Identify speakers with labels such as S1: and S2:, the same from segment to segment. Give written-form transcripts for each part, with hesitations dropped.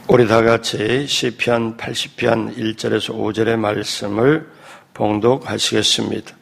S1: 우리 다 같이 시편 80편 1절에서 5절의 말씀을 봉독하시겠습니다.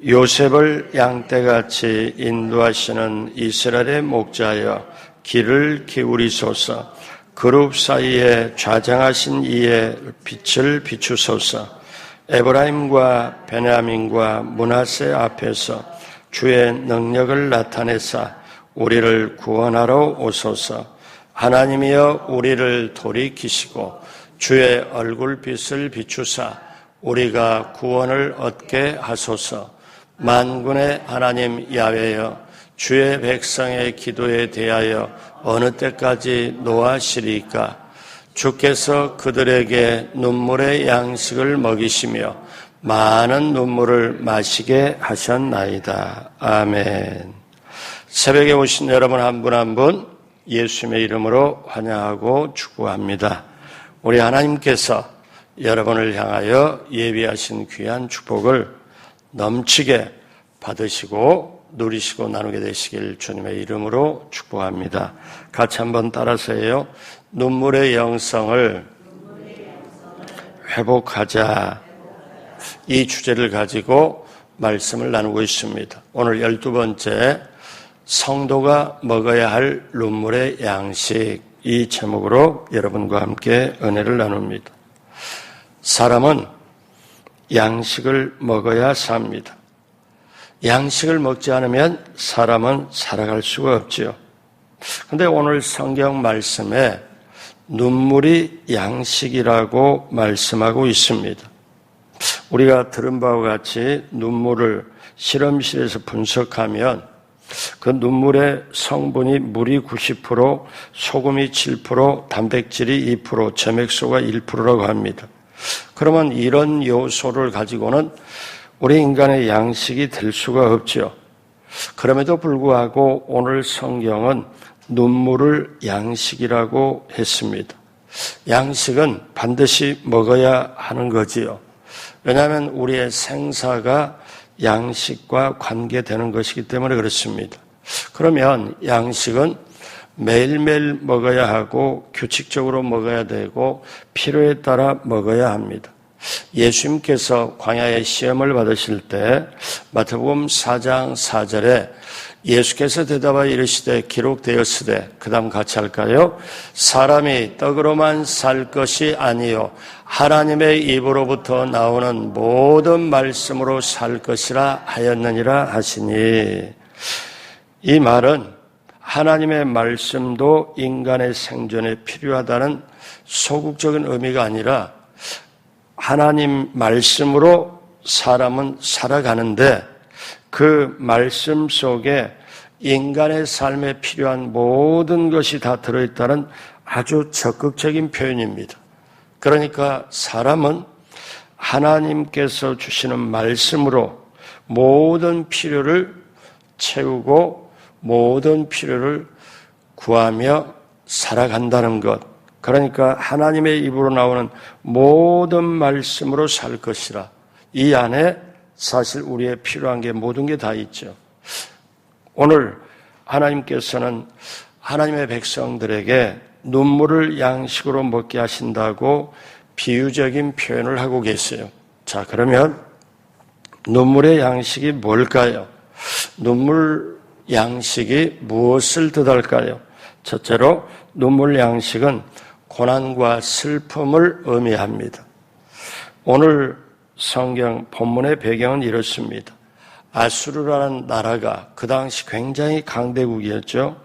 S1: 요셉을 양떼같이 인도하시는 이스라엘의 목자여 귀를 기울이소서. 그룹 사이에 좌장하신 이의 빛을 비추소서. 에브라임과 베냐민과 므낫세 앞에서 주의 능력을 나타내사 우리를 구원하러 오소서. 하나님이여 우리를 돌이키시고 주의 얼굴빛을 비추사 우리가 구원을 얻게 하소서. 만군의 하나님 야훼여 주의 백성의 기도에 대하여 어느 때까지 노하시리까? 주께서 그들에게 눈물의 양식을 먹이시며 많은 눈물을 마시게 하셨나이다. 아멘. 새벽에 오신 여러분 한 분 한 분 예수님의 이름으로 환영하고 축복합니다. 우리 하나님께서 여러분을 향하여 예비하신 귀한 축복을 넘치게 받으시고 누리시고 나누게 되시길 주님의 이름으로 축복합니다. 같이 한번 따라서 해요. 눈물의 영성을 회복하자. 이 주제를 가지고 말씀을 나누고 있습니다. 오늘 12번째 성도가 먹어야 할 눈물의 양식, 이 제목으로 여러분과 함께 은혜를 나눕니다. 사람은 양식을 먹어야 삽니다. 양식을 먹지 않으면 사람은 살아갈 수가 없지요. 그런데 오늘 성경 말씀에 눈물이 양식이라고 말씀하고 있습니다. 우리가 들은 바와 같이 눈물을 실험실에서 분석하면 그 눈물의 성분이 물이 90%, 소금이 7%, 단백질이 2%, 점액소가 1%라고 합니다. 그러면 이런 요소를 가지고는 우리 인간의 양식이 될 수가 없죠. 그럼에도 불구하고 오늘 성경은 눈물을 양식이라고 했습니다. 양식은 반드시 먹어야 하는 거지요. 왜냐하면 우리의 생사가 양식과 관계되는 것이기 때문에 그렇습니다. 그러면 양식은 매일매일 먹어야 하고 규칙적으로 먹어야 되고 필요에 따라 먹어야 합니다. 예수님께서 광야의 시험을 받으실 때 마태복음 4장 4절에 예수께서 대답하여 이르시되 기록되었으되, 그 다음 같이 할까요? 사람이 떡으로만 살 것이 아니요 하나님의 입으로부터 나오는 모든 말씀으로 살 것이라 하였느니라 하시니, 이 말은 하나님의 말씀도 인간의 생존에 필요하다는 소극적인 의미가 아니라 하나님 말씀으로 사람은 살아가는데 그 말씀 속에 인간의 삶에 필요한 모든 것이 다 들어있다는 아주 적극적인 표현입니다. 그러니까 사람은 하나님께서 주시는 말씀으로 모든 필요를 채우고 모든 필요를 구하며 살아간다는 것. 그러니까 하나님의 입으로 나오는 모든 말씀으로 살 것이라. 이 안에 사실 우리의 필요한 게 모든 게 다 있죠. 오늘 하나님께서는 하나님의 백성들에게 눈물을 양식으로 먹게 하신다고 비유적인 표현을 하고 계세요. 자, 그러면 눈물의 양식이 뭘까요? 눈물 양식이 무엇을 뜻할까요? 첫째로 눈물 양식은 고난과 슬픔을 의미합니다. 오늘 성경 본문의 배경은 이렇습니다. 아수르라는 나라가 그 당시 굉장히 강대국이었죠.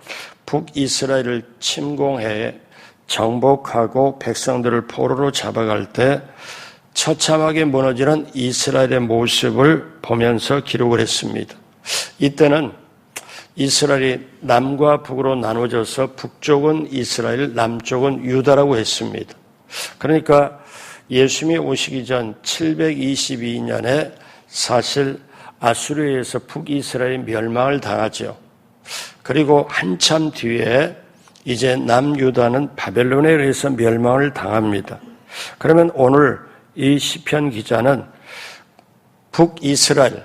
S1: 북이스라엘을 침공해 정복하고 백성들을 포로로 잡아갈 때 처참하게 무너지는 이스라엘의 모습을 보면서 기록을 했습니다. 이때는 이스라엘이 남과 북으로 나눠져서 북쪽은 이스라엘, 남쪽은 유다라고 했습니다. 그러니까 예수님이 오시기 전 722년에 사실 아수르에 의해서 북이스라엘이 멸망을 당하죠. 그리고 한참 뒤에 이제 남유다는 바벨론에 의해서 멸망을 당합니다. 그러면 오늘 이 시편 기자는 북이스라엘이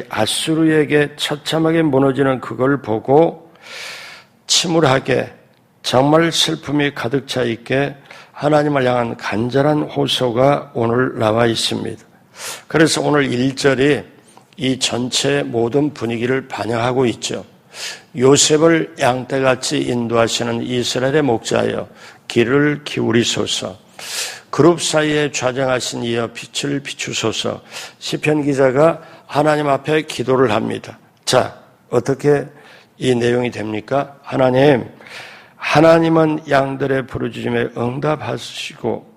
S1: 아수르에게 처참하게 무너지는 그걸 보고 침울하게 정말 슬픔이 가득 차 있게 하나님을 향한 간절한 호소가 오늘 나와 있습니다. 그래서 오늘 1절이 이 전체 모든 분위기를 반영하고 있죠. 요셉을 양떼같이 인도하시는 이스라엘의 목자여 귀를 기울이소서. 그룹 사이에 좌정하신 이여 빛을 비추소서. 시편 기자가 하나님 앞에 기도를 합니다. 자, 어떻게 이 내용이 됩니까? 하나님은 양들의 부르짖음에 응답하시고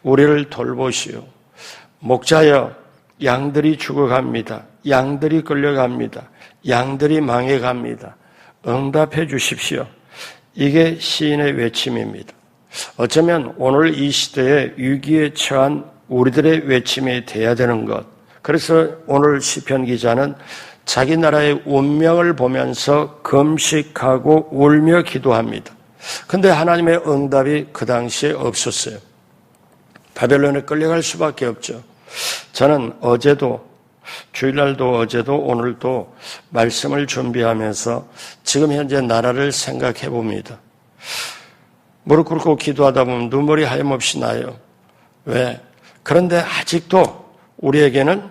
S1: 우리를 돌보시오. 목자여, 양들이 죽어갑니다. 양들이 끌려갑니다. 양들이 망해갑니다. 응답해 주십시오. 이게 시인의 외침입니다. 어쩌면 오늘 이 시대에 위기에 처한 우리들의 외침이 돼야 되는 것. 그래서 오늘 시편 기자는 자기 나라의 운명을 보면서 금식하고 울며 기도합니다. 근데 하나님의 응답이 그 당시에 없었어요. 바벨론에 끌려갈 수밖에 없죠. 저는 어제도, 주일날도 어제도 오늘도 말씀을 준비하면서 지금 현재 나라를 생각해 봅니다. 무릎 꿇고 기도하다 보면 눈물이 하염없이 나요. 왜? 그런데 아직도 우리에게는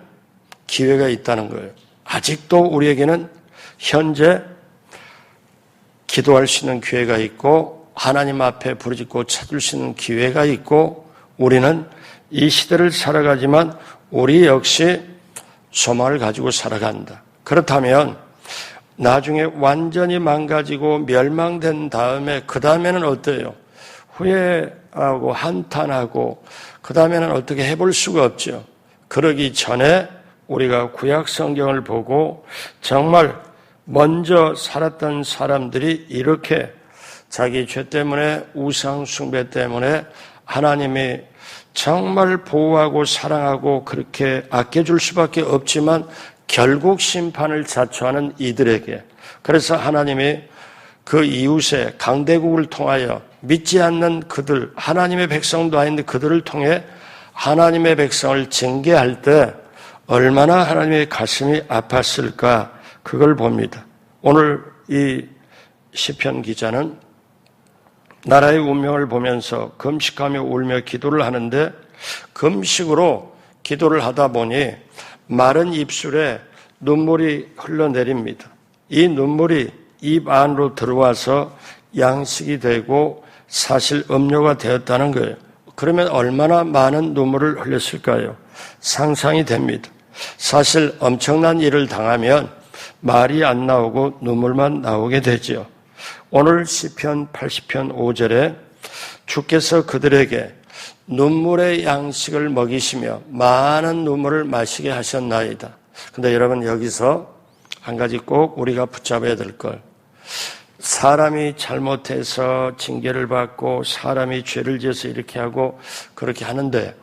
S1: 기회가 있다는 거예요. 아직도 우리에게는 현재 기도할 수 있는 기회가 있고 하나님 앞에 부르짖고 찾을 수 있는 기회가 있고 우리는 이 시대를 살아가지만 우리 역시 소망을 가지고 살아간다. 그렇다면 나중에 완전히 망가지고 멸망된 다음에 그 다음에는 어때요? 후회하고 한탄하고 그 다음에는 어떻게 해볼 수가 없죠. 그러기 전에 우리가 구약 성경을 보고 정말 먼저 살았던 사람들이 이렇게 자기 죄 때문에 우상 숭배 때문에 하나님이 정말 보호하고 사랑하고 그렇게 아껴줄 수밖에 없지만 결국 심판을 자초하는 이들에게 그래서 하나님이 그 이웃의 강대국을 통하여 믿지 않는 그들 하나님의 백성도 아닌데 그들을 통해 하나님의 백성을 징계할 때 얼마나 하나님의 가슴이 아팠을까 그걸 봅니다. 오늘 이 시편 기자는 나라의 운명을 보면서 금식하며 울며 기도를 하는데 금식으로 기도를 하다 보니 마른 입술에 눈물이 흘러내립니다. 이 눈물이 입 안으로 들어와서 양식이 되고 사실 음료가 되었다는 거예요. 그러면 얼마나 많은 눈물을 흘렸을까요? 상상이 됩니다. 사실 엄청난 일을 당하면 말이 안 나오고 눈물만 나오게 되죠. 오늘 시편 80편 5절에 주께서 그들에게 눈물의 양식을 먹이시며 많은 눈물을 마시게 하셨나이다. 근데 여러분 여기서 한 가지 꼭 우리가 붙잡아야 될 걸. 사람이 잘못해서 징계를 받고 사람이 죄를 지어서 이렇게 하고 그렇게 하는데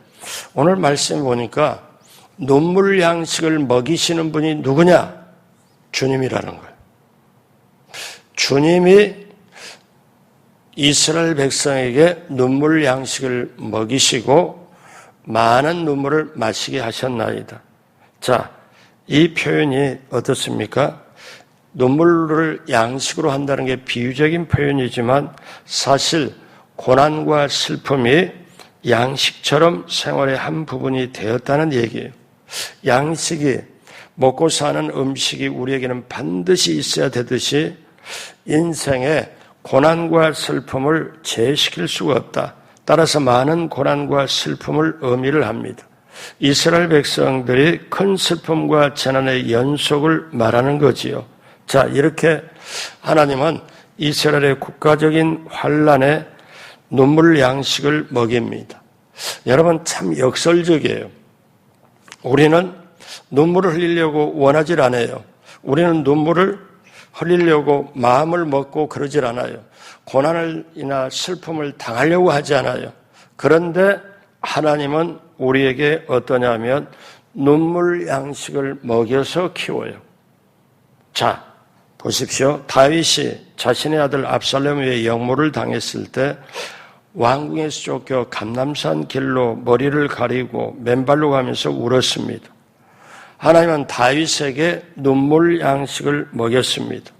S1: 오늘 말씀 보니까 눈물 양식을 먹이시는 분이 누구냐? 주님이라는 거예요. 주님이 이스라엘 백성에게 눈물 양식을 먹이시고 많은 눈물을 마시게 하셨나이다. 자, 이 표현이 어떻습니까? 눈물을 양식으로 한다는 게 비유적인 표현이지만 사실 고난과 슬픔이 양식처럼 생활의 한 부분이 되었다는 얘기예요. 양식이 먹고 사는 음식이 우리에게는 반드시 있어야 되듯이 인생에 고난과 슬픔을 제시킬 수가 없다. 따라서 많은 고난과 슬픔을 의미를 합니다. 이스라엘 백성들이 큰 슬픔과 재난의 연속을 말하는 거지요. 자, 이렇게 하나님은 이스라엘의 국가적인 환난에 눈물 양식을 먹입니다. 여러분 참 역설적이에요. 우리는 눈물을 흘리려고 원하질 않아요. 우리는 눈물을 흘리려고 마음을 먹고 그러질 않아요. 고난이나 슬픔을 당하려고 하지 않아요. 그런데 하나님은 우리에게 어떠냐면 눈물 양식을 먹여서 키워요. 자, 보십시오. 다윗이 자신의 아들 압살롬에 의해 역모를 당했을 때 왕궁에서 쫓겨 감람산 길로 머리를 가리고 맨발로 가면서 울었습니다. 하나님은 다윗에게 눈물 양식을 먹였습니다.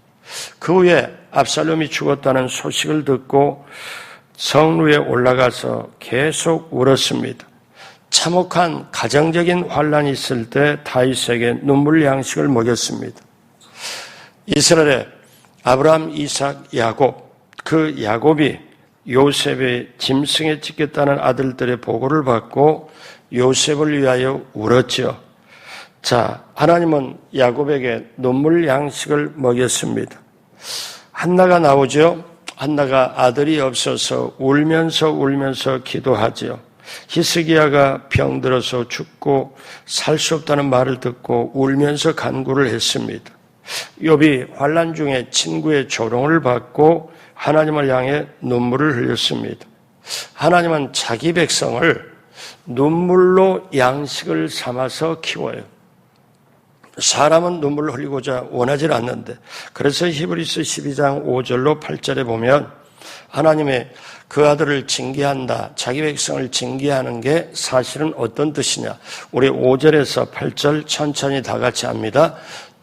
S1: 그 후에 압살롬이 죽었다는 소식을 듣고 성루에 올라가서 계속 울었습니다. 참혹한 가정적인 환란이 있을 때 다윗에게 눈물 양식을 먹였습니다. 이스라엘의 아브라함, 이삭, 야곱, 그 야곱이 요셉의 짐승에 찢겼다는 아들들의 보고를 받고 요셉을 위하여 울었죠. 자, 하나님은 야곱에게 눈물 양식을 먹였습니다. 한나가 나오죠. 한나가 아들이 없어서 울면서 기도하죠. 히스기야가 병들어서 죽고 살 수 없다는 말을 듣고 울면서 간구를 했습니다. 욥이 환난 중에 친구의 조롱을 받고 하나님을 향해 눈물을 흘렸습니다. 하나님은 자기 백성을 눈물로 양식을 삼아서 키워요. 사람은 눈물을 흘리고자 원하지 않는데, 그래서 히브리서 12장 5절로 8절에 보면 하나님의 그 아들을 징계한다, 자기 백성을 징계하는 게 사실은 어떤 뜻이냐. 우리 5절에서 8절 천천히 다 같이 합니다.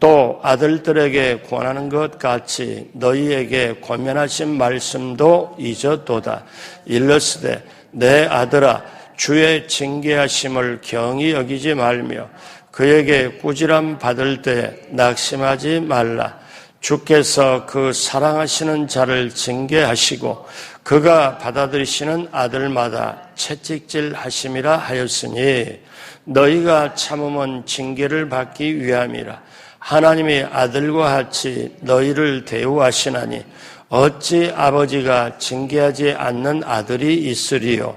S1: 또 아들들에게 권하는 것 같이 너희에게 권면하신 말씀도 잊었도다. 일러스되 내 아들아 주의 징계하심을 경히 여기지 말며 그에게 꾸지람 받을 때 낙심하지 말라. 주께서 그 사랑하시는 자를 징계하시고 그가 받아들이시는 아들마다 채찍질 하심이라 하였으니 너희가 참음은 징계를 받기 위함이라. 하나님이 아들과 같이 너희를 대우하시나니 어찌 아버지가 징계하지 않는 아들이 있으리요.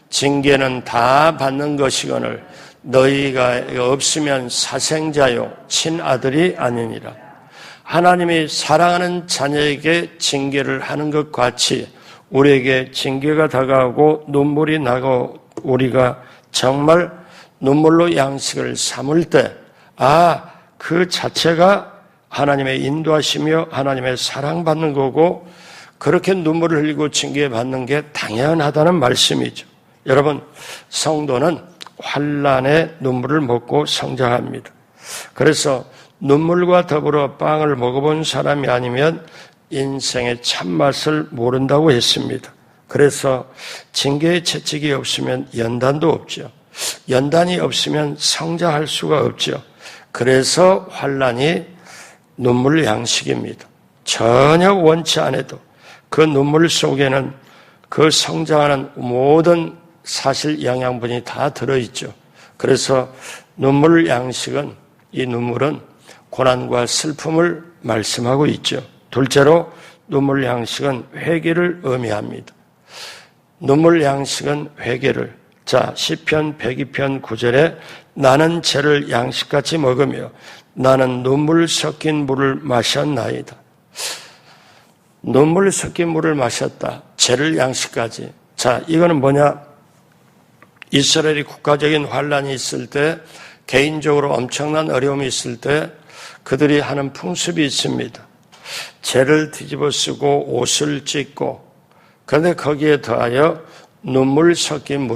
S1: 징계는 다 받는 것이거늘 너희가 없으면 사생자요 친아들이 아니니라. 하나님이 사랑하는 자녀에게 징계를 하는 것 같이 우리에게 징계가 다가오고 눈물이 나고 우리가 정말 눈물로 양식을 삼을 때 그 자체가 하나님의 인도하시며 하나님의 사랑받는 거고 그렇게 눈물을 흘리고 징계받는 게 당연하다는 말씀이죠. 여러분, 성도는 환난의 눈물을 먹고 성장합니다. 그래서 눈물과 더불어 빵을 먹어본 사람이 아니면 인생의 참맛을 모른다고 했습니다. 그래서 징계의 채찍이 없으면 연단도 없죠. 연단이 없으면 성장할 수가 없죠. 그래서 환난이 눈물 양식입니다. 전혀 원치 않아도 그 눈물 속에는 그 성장하는 모든 사실 영양분이 다 들어있죠. 그래서 눈물 양식은, 이 눈물은 고난과 슬픔을 말씀하고 있죠. 둘째로 눈물 양식은 회개를 의미합니다. 눈물 양식은 회개를. 자, 시편 102편 9절에 나는 죄를 양식같이 먹으며 나는 눈물 섞인 물을 마셨나이다. 눈물 섞인 물을 마셨다. 죄를 양식까지. 자, 이거는 뭐냐? 이스라엘이 국가적인 환란이 있을 때, 개인적으로 엄청난 어려움이 있을 때 그들이 하는 풍습이 있습니다. 죄를 뒤집어 쓰고 옷을 찢고, 그런데 거기에 더하여 눈물 섞인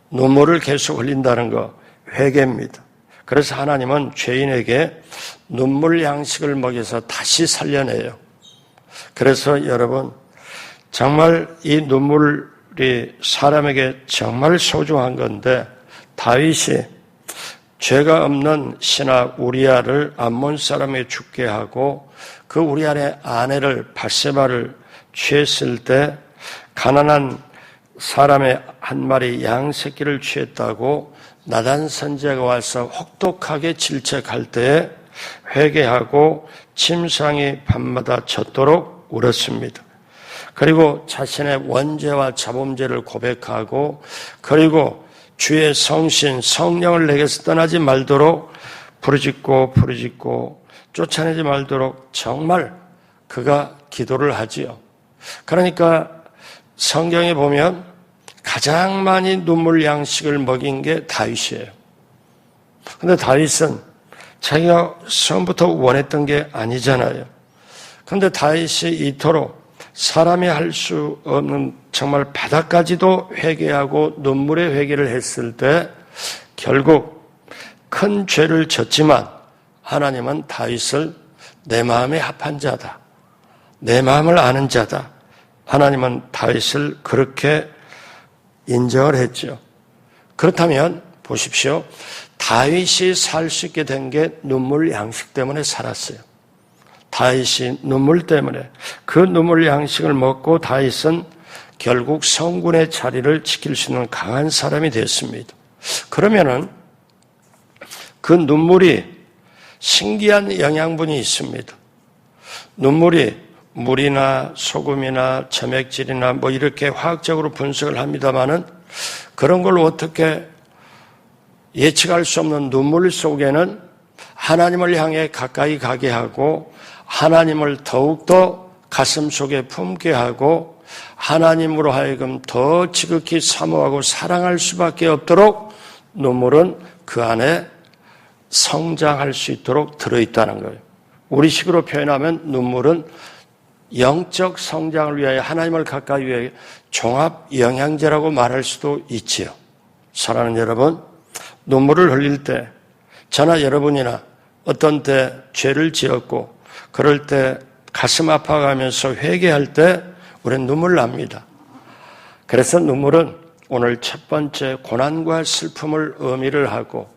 S1: 눈물을 계속 흘린다는 거, 회개입니다. 그래서 하나님은 죄인에게 눈물 양식을 먹여서 다시 살려내요. 그래서 여러분, 정말 이 눈물이 사람에게 정말 소중한 건데, 다윗이 죄가 없는 신하 우리아를 암몬 사람에게 죽게 하고 그 우리아의 아내를 밧세바를 취했을 때 가난한 사람의 한 마리 양 새끼를 취했다고 나단 선지자가 와서 혹독하게 질책할 때 회개하고 침상이 밤마다 젖도록 울었습니다. 그리고 자신의 원죄와 자범죄를 고백하고, 그리고 주의 성신 성령을 내게서 떠나지 말도록 부르짖고 쫓아내지 말도록 정말 그가 기도를 하지요. 그러니까 성경에 보면 가장 많이 눈물 양식을 먹인 게 다윗이에요. 그런데 다윗은 자기가 처음부터 원했던 게 아니잖아요. 그런데 다윗이 이토록 사람이 할 수 없는 정말 바닥까지도 회개하고 눈물의 회개를 했을 때 결국 큰 죄를 졌지만 하나님은 다윗을 내 마음에 합한 자다, 내 마음을 아는 자다. 하나님은 다윗을 그렇게 인정을 했죠. 그렇다면 보십시오. 다윗이 살 수 있게 된 게 눈물 양식 때문에 살았어요. 다윗이 눈물 때문에 그 눈물 양식을 먹고 다윗은 결국 성군의 자리를 지킬 수 있는 강한 사람이 됐습니다. 그러면은 그 눈물이 신기한 영양분이 있습니다. 눈물이 물이나 소금이나 점액질이나 뭐 이렇게 화학적으로 분석을 합니다마는 그런 걸 어떻게 예측할 수 없는 눈물 속에는 하나님을 향해 가까이 가게 하고 하나님을 더욱더 가슴 속에 품게 하고 하나님으로 하여금 더 지극히 사모하고 사랑할 수밖에 없도록 눈물은 그 안에 성장할 수 있도록 들어있다는 거예요. 우리식으로 표현하면 눈물은 영적 성장을 위하여 하나님을 가까이 위하여 종합 영양제라고 말할 수도 있지요. 사랑하는 여러분, 눈물을 흘릴 때 저나 여러분이나 어떤 때 죄를 지었고 그럴 때 가슴 아파가면서 회개할 때 우리는 눈물 납니다. 그래서 눈물은 오늘 첫 번째 고난과 슬픔을 의미를 하고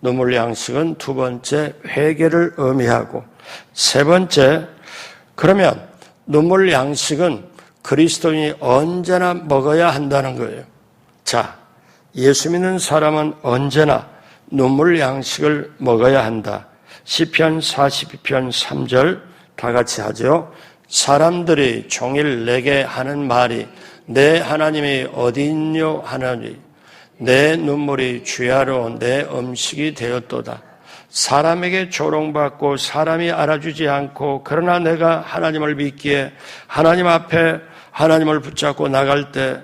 S1: 눈물 양식은 두 번째 회개를 의미하고 세 번째 그러면 눈물 양식은 그리스도인이 언제나 먹어야 한다는 거예요. 자, 예수 믿는 사람은 언제나 눈물 양식을 먹어야 한다. 시편 42편 3절 다 같이 하죠. 사람들이 종일 내게 하는 말이 내 하나님이 어디 있뇨 하나니 내 눈물이 주야로 내 음식이 되었도다. 사람에게 조롱받고 사람이 알아주지 않고 그러나 내가 하나님을 믿기에 하나님 앞에 하나님을 붙잡고 나갈 때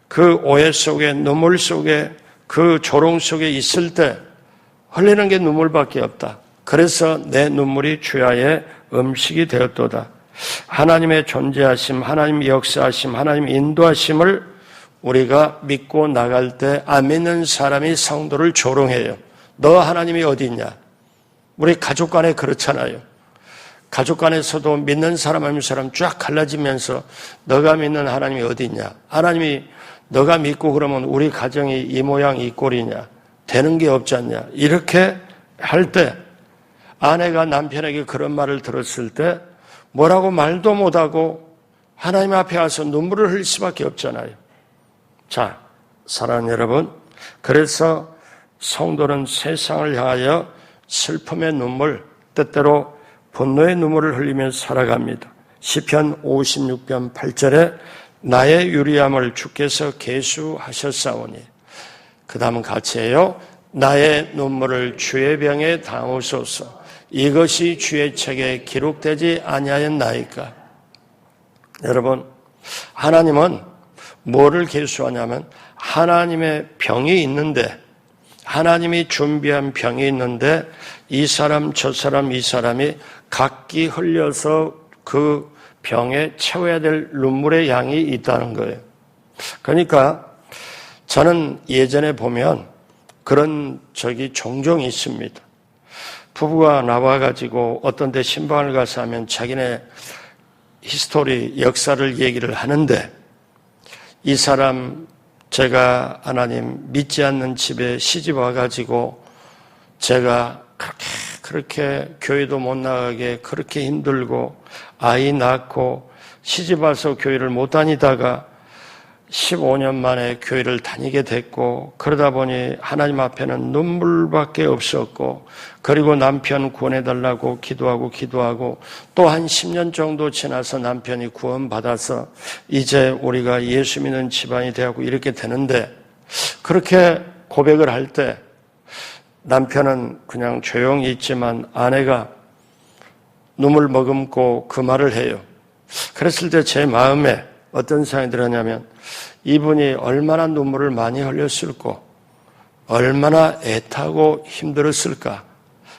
S1: 그 오해 속에 눈물 속에 그 조롱 속에 있을 때 흘리는 게 눈물밖에 없다. 그래서 내 눈물이 주야의 음식이 되었도다. 하나님의 존재하심, 하나님의 역사하심, 하나님의 인도하심을 우리가 믿고 나갈 때 안 믿는 사람이 성도를 조롱해요. 너 하나님이 어디 있냐? 우리 가족 간에 그렇잖아요. 가족 간에서도 믿는 사람 안 믿는 사람 쫙 갈라지면서 너가 믿는 하나님이 어디 있냐? 하나님이 너가 믿고 그러면 우리 가정이 이 모양 이 꼴이냐? 되는 게 없지 않냐? 이렇게 할 때 아내가 남편에게 그런 말을 들었을 때 뭐라고 말도 못하고 하나님 앞에 와서 눈물을 흘릴 수밖에 없잖아요. 자, 사랑하는 여러분, 그래서 성도는 세상을 향하여 슬픔의 눈물, 때때로 분노의 눈물을 흘리면서 살아갑니다. 시편 56편 8절에 나의 유리함을 주께서 계수하셨사오니 그 다음은 같이 해요. 나의 눈물을 주의 병에 담으소서. 이것이 주의 책에 기록되지 아니하였나이까. 여러분, 하나님은 뭐를 계수하냐면 하나님의 병이 있는데 하나님이 준비한 병이 있는데 이 사람 저 사람 이 사람이 각기 흘려서 그 병에 채워야 될 눈물의 양이 있다는 거예요. 그러니까 저는 예전에 보면 그런 적이 종종 있습니다. 부부가 나와가지고 어떤 데 신방을 가서 하면 자기네 히스토리, 역사를 얘기를 하는데 이 사람 제가 하나님 믿지 않는 집에 시집 와가지고 제가 그렇게 교회도 못 나가게 그렇게 힘들고 아이 낳고 시집 와서 교회를 못 다니다가 15년 만에 교회를 다니게 됐고 그러다 보니 하나님 앞에는 눈물밖에 없었고 그리고 남편 구원해달라고 기도하고 또 한 10년 정도 지나서 남편이 구원받아서 이제 우리가 예수 믿는 집안이 되고 이렇게 되는데 그렇게 고백을 할 때 남편은 그냥 조용히 있지만 아내가 눈물 머금고 그 말을 해요. 그랬을 때 제 마음에 어떤 생각이 들었냐면 이분이 얼마나 눈물을 많이 흘렸을까, 얼마나 애타고 힘들었을까.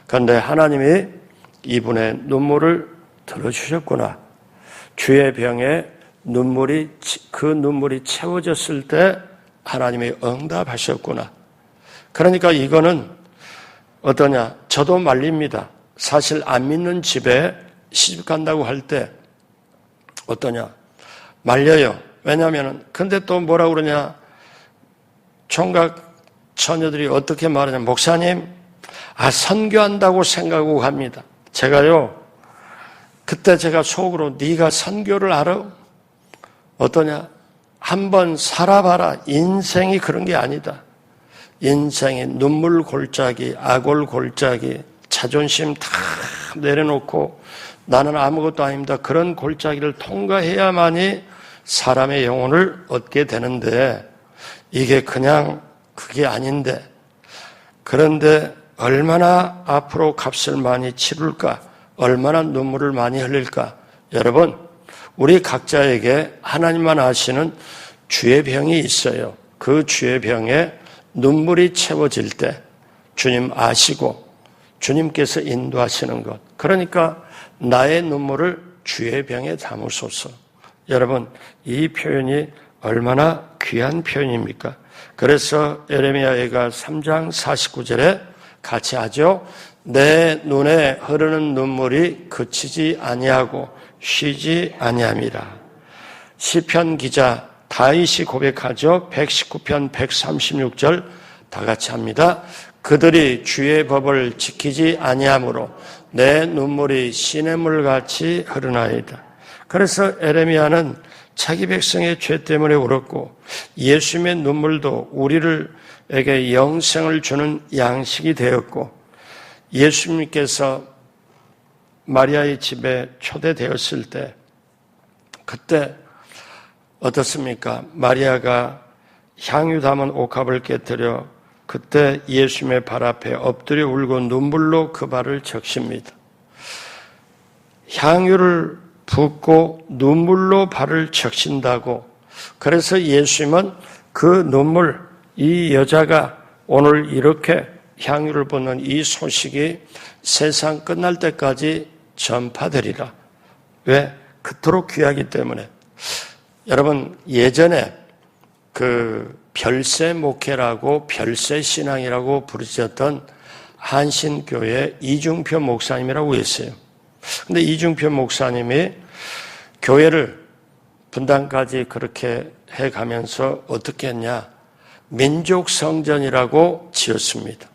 S1: 그런데 하나님이 이분의 눈물을 들어주셨구나. 주의 병에 그 눈물이 채워졌을 때 하나님이 응답하셨구나. 그러니까 이거는 어떠냐? 저도 말립니다. 사실 안 믿는 집에 시집 간다고 할 때 어떠냐? 말려요. 왜냐하면 근데 또 뭐라 그러냐? 총각 처녀들이 어떻게 말하냐? 목사님, 선교한다고 생각하고 갑니다. 제가요, 그때 제가 속으로 네가 선교를 알아? 어떠냐? 한번 살아봐라. 인생이 그런 게 아니다. 인생이 눈물 골짜기, 악올 골짜기, 자존심 다 내려놓고 나는 아무것도 아닙니다. 그런 골짜기를 통과해야만이 사람의 영혼을 얻게 되는데 이게 그냥 그게 아닌데 그런데 얼마나 앞으로 값을 많이 치룰까? 얼마나 눈물을 많이 흘릴까? 여러분, 우리 각자에게 하나님만 아시는 주의 병이 있어요. 그 주의 병에 눈물이 채워질 때 주님 아시고 주님께서 인도하시는 것. 그러니까 나의 눈물을 주의 병에 담으소서. 여러분, 이 표현이 얼마나 귀한 표현입니까? 그래서 예레미야가 3장 49절에 같이 하죠. 내 눈에 흐르는 눈물이 그치지 아니하고 쉬지 아니함이라. 시편 기자 다윗이 고백하죠. 119편 136절 다 같이 합니다. 그들이 주의 법을 지키지 아니하므로 내 눈물이 시냇물같이 흐르나이다. 그래서 예레미야는 자기 백성의 죄 때문에 울었고 예수님의 눈물도 우리에게 영생을 주는 양식이 되었고 예수님께서 마리아의 집에 초대되었을 때 그때 어떻습니까? 마리아가 향유 담은 옥합을 깨뜨려 그때 예수님의 발 앞에 엎드려 울고 눈물로 그 발을 적십니다. 향유를 붓고 눈물로 발을 적신다고. 그래서 예수님은 그 눈물, 이 여자가 오늘 이렇게 향유를 붓는 이 소식이 세상 끝날 때까지 전파되리라. 왜? 그토록 귀하기 때문에. 여러분, 예전에 그 별세 목회라고 별세 신앙이라고 부르셨던 한신교회 이중표 목사님이라고 했어요. 근데 이중표 목사님이 교회를 분당까지 그렇게 해가면서 어떻게 했냐? 민족 성전이라고 지었습니다.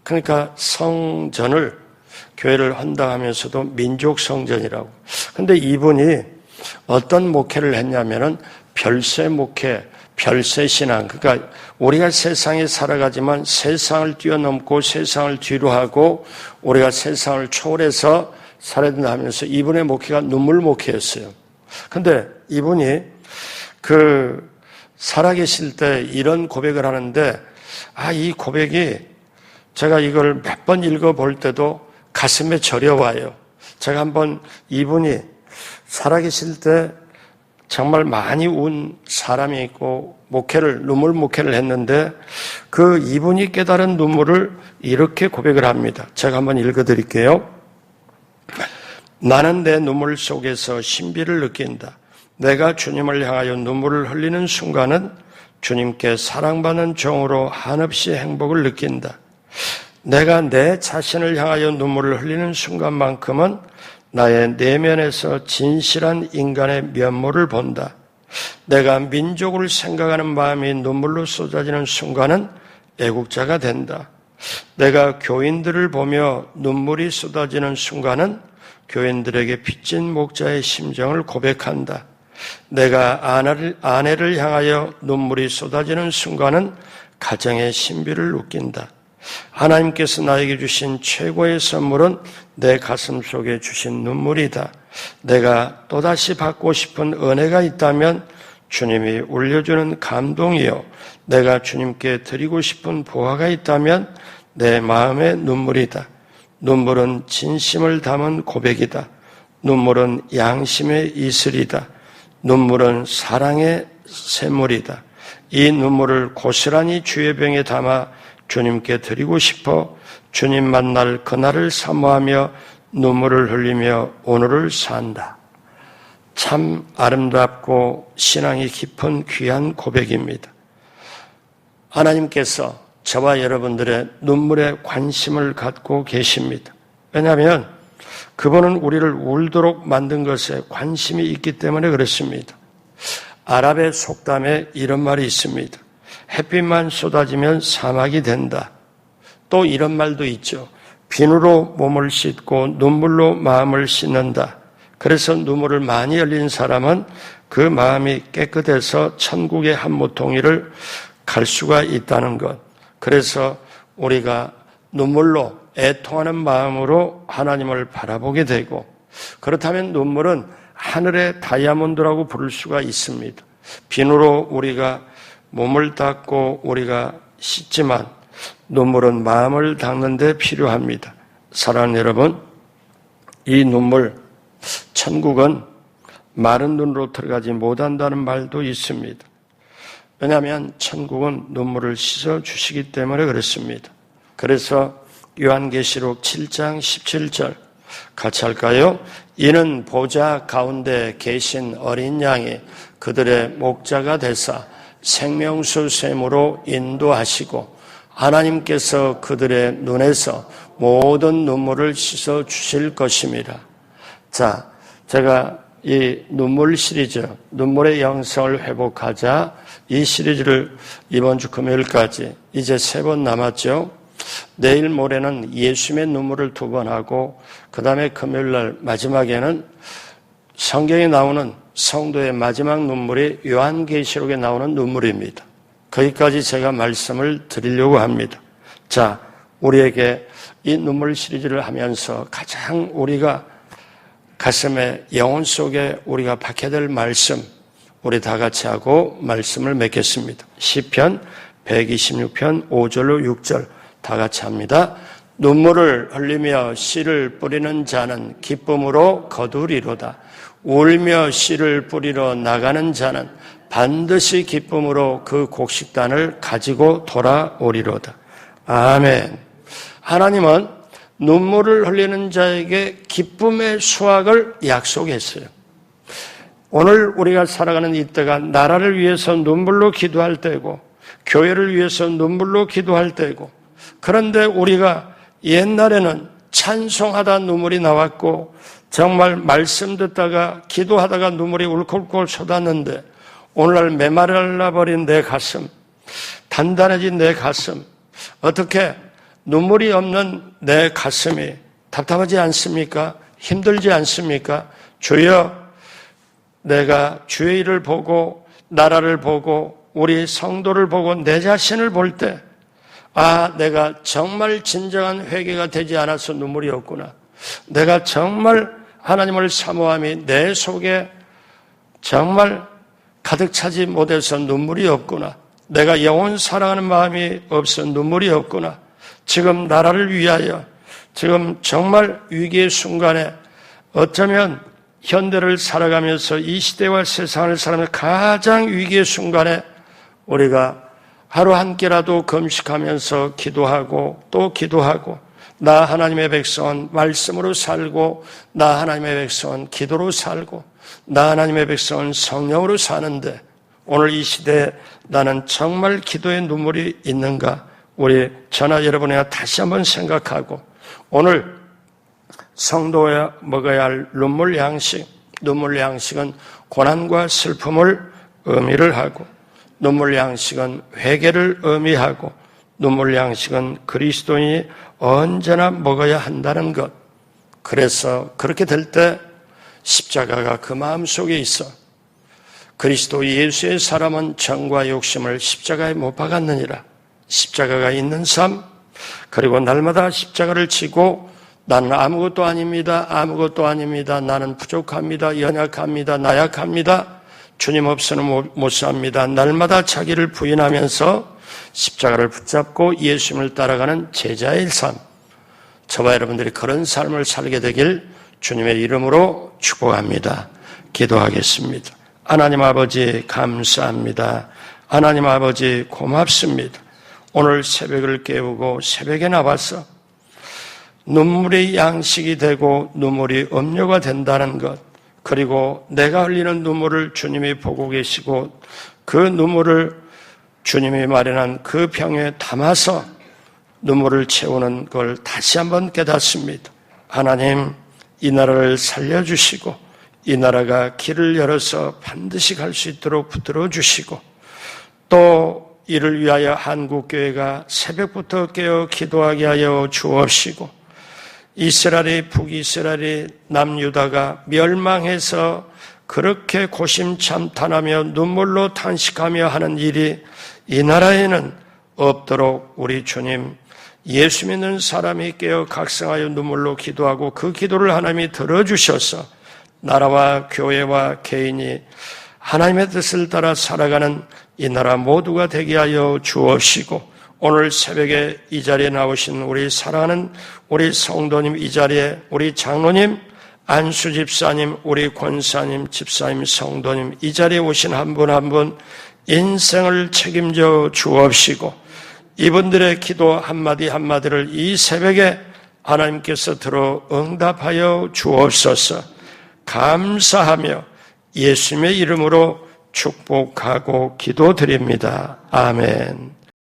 S1: 그러니까 성전을 교회를 헌당하면서도 민족 성전이라고. 근데 이분이 어떤 목회를 했냐면은 별세 목회, 별세 신앙. 그러니까 우리가 세상에 살아가지만 세상을 뛰어넘고 세상을 뒤로 하고 우리가 세상을 초월해서 살아야 된다 하면서 이분의 목회가 눈물 목회였어요. 근데 이분이 살아계실 때 이런 고백을 하는데, 이 고백이 제가 이걸 몇 번 읽어볼 때도 가슴에 저려와요. 제가 한번 이분이 살아계실 때 정말 많이 운 사람이 있고 눈물 목회를 했는데 그 이분이 깨달은 눈물을 이렇게 고백을 합니다. 제가 한번 읽어드릴게요. 나는 내 눈물 속에서 신비를 느낀다. 내가 주님을 향하여 눈물을 흘리는 순간은 주님께 사랑받는 종으로 한없이 행복을 느낀다. 내가 내 자신을 향하여 눈물을 흘리는 순간만큼은 나의 내면에서 진실한 인간의 면모를 본다. 내가 민족을 생각하는 마음이 눈물로 쏟아지는 순간은 애국자가 된다. 내가 교인들을 보며 눈물이 쏟아지는 순간은 교인들에게 빚진 목자의 심정을 고백한다. 내가 아내를 향하여 눈물이 쏟아지는 순간은 가정의 신비를 웃긴다. 하나님께서 나에게 주신 최고의 선물은 내 가슴 속에 주신 눈물이다. 내가 또다시 받고 싶은 은혜가 있다면 주님이 울려주는 감동이요. 내가 주님께 드리고 싶은 보화가 있다면 내 마음의 눈물이다. 눈물은 진심을 담은 고백이다. 눈물은 양심의 이슬이다. 눈물은 사랑의 샘물이다. 이 눈물을 고스란히 주의 병에 담아 주님께 드리고 싶어 주님 만날 그날을 사모하며 눈물을 흘리며 오늘을 산다. 참 아름답고 신앙이 깊은 귀한 고백입니다. 하나님께서 저와 여러분들의 눈물에 관심을 갖고 계십니다. 왜냐하면 그분은 우리를 울도록 만든 것에 관심이 있기 때문에 그렇습니다. 아랍의 속담에 이런 말이 있습니다. 햇빛만 쏟아지면 사막이 된다. 또 이런 말도 있죠. 비누로 몸을 씻고 눈물로 마음을 씻는다. 그래서 눈물을 많이 흘린 사람은 그 마음이 깨끗해서 천국의 한 모퉁이를 갈 수가 있다는 것. 그래서 우리가 눈물로 애통하는 마음으로 하나님을 바라보게 되고, 그렇다면 눈물은 하늘의 다이아몬드라고 부를 수가 있습니다. 비누로 우리가 몸을 닦고 우리가 씻지만 눈물은 마음을 닦는 데 필요합니다. 사랑하는 여러분, 이 눈물, 천국은 마른 눈으로 들어가지 못한다는 말도 있습니다. 왜냐하면 천국은 눈물을 씻어주시기 때문에 그렇습니다. 그래서 요한계시록 7장 17절 같이 할까요? 이는 보좌 가운데 계신 어린 양이 그들의 목자가 되사 생명수 샘으로 인도하시고 하나님께서 그들의 눈에서 모든 눈물을 씻어 주실 것입니다. 자, 제가 이 눈물 시리즈, 눈물의 영성을 회복하자, 이 시리즈를 이번 주 금요일까지 이제 3번 남았죠. 내일 모레는 예수님의 눈물을 2번 하고, 그 다음에 금요일날 마지막에는 성경에 나오는 성도의 마지막 눈물이 요한계시록에 나오는 눈물입니다. 거기까지 제가 말씀을 드리려고 합니다. 자, 우리에게 이 눈물 시리즈를 하면서 가장 우리가 가슴에 영혼 속에 우리가 박혀야 될 말씀, 우리 다 같이 하고 말씀을 맺겠습니다. 시편 126편 5절로 6절 다 같이 합니다. 눈물을 흘리며 씨를 뿌리는 자는 기쁨으로 거두리로다. 울며 씨를 뿌리러 나가는 자는 반드시 기쁨으로 그 곡식단을 가지고 돌아오리로다. 아멘. 하나님은 눈물을 흘리는 자에게 기쁨의 수확을 약속했어요. 오늘 우리가 살아가는 이때가 나라를 위해서 눈물로 기도할 때고, 교회를 위해서 눈물로 기도할 때고, 그런데 우리가 옛날에는 찬송하다 눈물이 나왔고, 정말 말씀 듣다가 기도하다가 눈물이 울컥울컥 쏟았는데, 오늘날 메말라버린 내 가슴, 단단해진 내 가슴, 어떻게 눈물이 없는 내 가슴이 답답하지 않습니까? 힘들지 않습니까? 주여, 내가 주의 일을 보고 나라를 보고 우리 성도를 보고 내 자신을 볼 때, 아, 내가 정말 진정한 회개가 되지 않아서 눈물이 없구나. 내가 정말 하나님을 사모함이 내 속에 정말 가득 차지 못해서 눈물이 없구나. 내가 영혼 사랑하는 마음이 없어 눈물이 없구나. 지금 나라를 위하여, 지금 정말 위기의 순간에 어쩌면 현대를 살아가면서 이 시대와 세상을 살아가면서 가장 위기의 순간에 우리가 하루 한 끼라도 금식하면서 기도하고 또 기도하고, 나 하나님의 백성은 말씀으로 살고, 나 하나님의 백성은 기도로 살고, 나 하나님의 백성은 성령으로 사는데, 오늘 이 시대에 나는 정말 기도의 눈물이 있는가? 우리 저나 여러분이 다시 한번 생각하고, 오늘 성도가 먹어야 할 눈물 양식, 눈물 양식은 고난과 슬픔을 의미를 하고, 눈물 양식은 회개를 의미하고, 눈물 양식은 그리스도인이 언제나 먹어야 한다는 것. 그래서 그렇게 될 때 십자가가 그 마음속에 있어. 그리스도 예수의 사람은 정과 욕심을 십자가에 못 박았느니라. 십자가가 있는 삶, 그리고 날마다 십자가를 지고 나는 아무것도 아닙니다. 아무것도 아닙니다. 나는 부족합니다. 연약합니다. 나약합니다. 주님 없이는 못 삽니다. 날마다 자기를 부인하면서 십자가를 붙잡고 예수님을 따라가는 제자의 삶. 저와 여러분들이 그런 삶을 살게 되길 주님의 이름으로 축복합니다. 기도하겠습니다. 하나님 아버지 감사합니다. 하나님 아버지 고맙습니다. 오늘 새벽을 깨우고 새벽에 나와서 눈물이 양식이 되고 눈물이 음료가 된다는 것, 그리고 내가 흘리는 눈물을 주님이 보고 계시고 그 눈물을 주님이 마련한 그 병에 담아서 눈물을 채우는 걸 다시 한번 깨닫습니다. 하나님, 이 나라를 살려주시고 이 나라가 길을 열어서 반드시 갈 수 있도록 붙들어 주시고 또 이를 위하여 한국교회가 새벽부터 깨어 기도하게 하여 주옵시고 이스라엘이 북이스라엘이 남유다가 멸망해서 그렇게 고심참탄하며 눈물로 탄식하며 하는 일이 이 나라에는 없도록 우리 주님 예수 믿는 사람이 깨어 각성하여 눈물로 기도하고 그 기도를 하나님이 들어주셔서 나라와 교회와 개인이 하나님의 뜻을 따라 살아가는 이 나라 모두가 되게 하여 주옵시고 오늘 새벽에 이 자리에 나오신 우리 사랑하는 우리 성도님 이 자리에 우리 장로님 안수 집사님 우리 권사님 집사님 성도님 이 자리에 오신 한 분 한 분 인생을 책임져 주옵시고 이분들의 기도 한마디 한마디를 이 새벽에 하나님께서 들어 응답하여 주옵소서. 감사하며 예수님의 이름으로 축복하고 기도드립니다. 아멘.